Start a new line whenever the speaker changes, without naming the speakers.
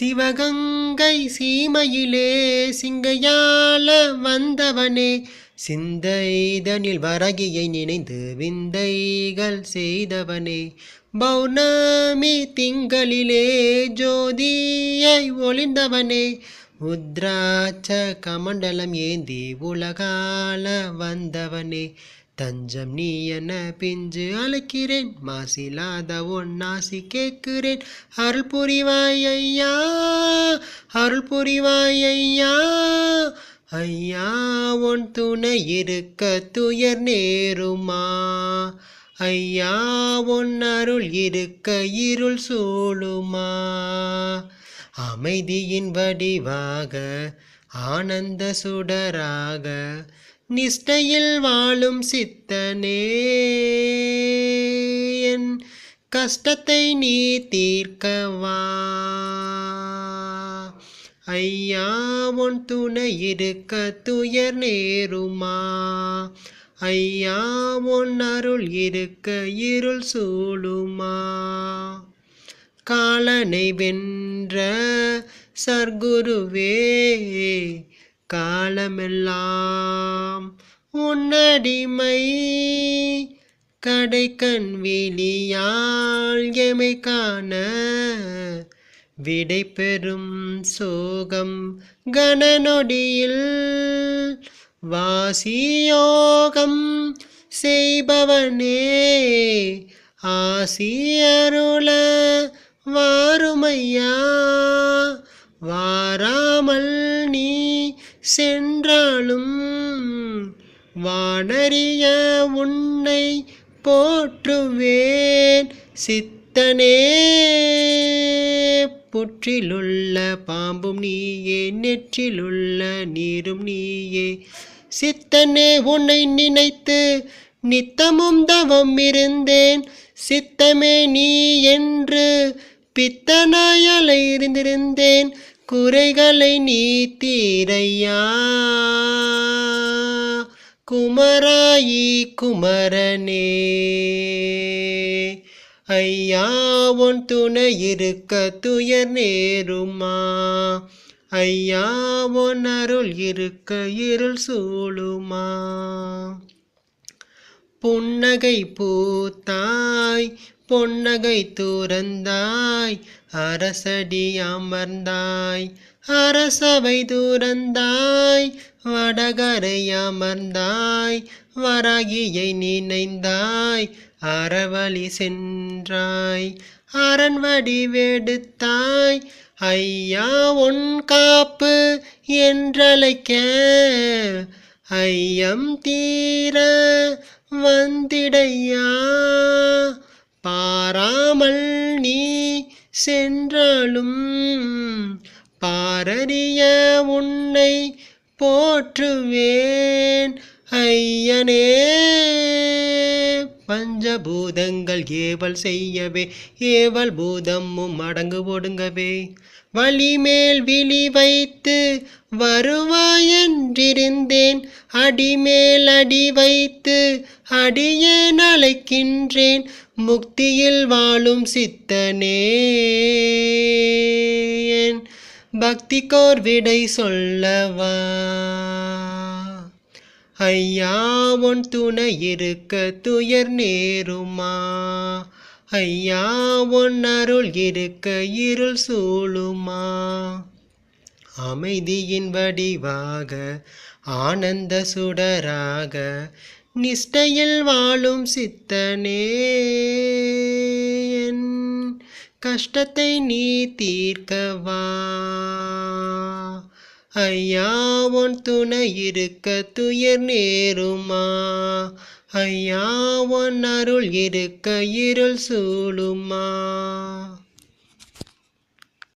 சிவகங்கை சீமையிலே சிங்கையாள வந்தவனே, சிந்தைதனில் வரகியை நினைந்து விந்தைகள் செய்தவனே, பௌர்ணமி திங்களிலே ஜோதியை ஒளிந்தவனே, உத்ராட்ச கமண்டலம் ஏந்தி உலகால வந்தவனே, தஞ்சம் நீ என பிஞ்சு அழைக்கிறேன், மாசிலாத ஒன்னாசி கேட்கிறேன், அருள் புரிவாய் ஐயா, அருள் புரிவாய் ஐயா. ஐயா உன் துணை இருக்க துயர் நேருமா, ஐயா உன் அருள் இருக்க இருள் சூழுமா. அமைதியின் வடிவாக ஆனந்த சுடராக நிஷ்டையில் வாழும் சித்தனே, என் கஷ்டத்தை நீ தீர்க்கவா. ஐயா உன் துணை இருக்க துயர் நேருமா, ஐயா உன் அருள் இருக்க இருள் சூழுமா. காலனை வென்ற சர்க்குருவே, காலமெல்லாம் உன்னடிமை, கடைக்கண் விழியால் எமை காண விடை பெறும் சோகம் கணநொடியில், வாசியோகம் செய்பவனே, ஆசி அருள வாருமையா. வாராமல் நீ சென்றாலும் வானறிய உன்னை போற்றுவேன் சித்தனே. புற்றிலுள்ள பாம்பும் நீயே, நெற்றிலுள்ள நீரும் நீயே, சித்தனே உன்னை நினைத்து நித்தமும் தவம் இருந்தேன், சித்தமே நீ என்று பித்தனாய் அலைந்திருந்தேன், குறைகளை நீ தீரையா. குமராயி குமரனே, ஐயா உன் துணை இருக்க துயர் நேருமா, ஐயா உன் அருள் இருக்க இருள் சூழுமா. புன்னகை பூத்தாய் பொன்னகை துறந்தாய், அரசடி அமர்ந்தாய் அரசவை துறந்தாய், வடகரை அமர்ந்தாய் வராகியை நினைந்தாய், அறவழி சென்றாய் அரண் வடிவெடுத்தாய். ஐயா உன் காப்பு என்றழைக்க ஐயம் தீர வந்திடையா. பாராமல் நீ சென்றாலும் பாரறிய உன்னை போற்றுவேன் ஐயனே. பஞ்சபூதங்கள் ஏவல் செய்யவே ஏவல் பூதமும் அடங்கு ஒடுங்கவே, வழிமேல் விழி வைத்து வருவாயென்றிருந்தேன், அடிமேல் அடி வைத்து அடியேன் அழைக்கின்றேன், முக்தியில் வாழும் சித்தனே என் பக்திக்கோர் விடை சொல்லவா. ஐயா உன் துணை இருக்க துயர் நேருமா, ஐயா உன் அருள் இருக்க இருள் சூழுமா. அமைதியின் வடிவாக ஆனந்த சுடராக நிஷ்டையில் வாழும் சித்தனே, என் கஷ்டத்தை நீ தீர்க்கவா. ஐயா உன் துணை இருக்க துயர் நேருமா, ஐயா உன் அருள் இருக்க இருள் சூழுமா.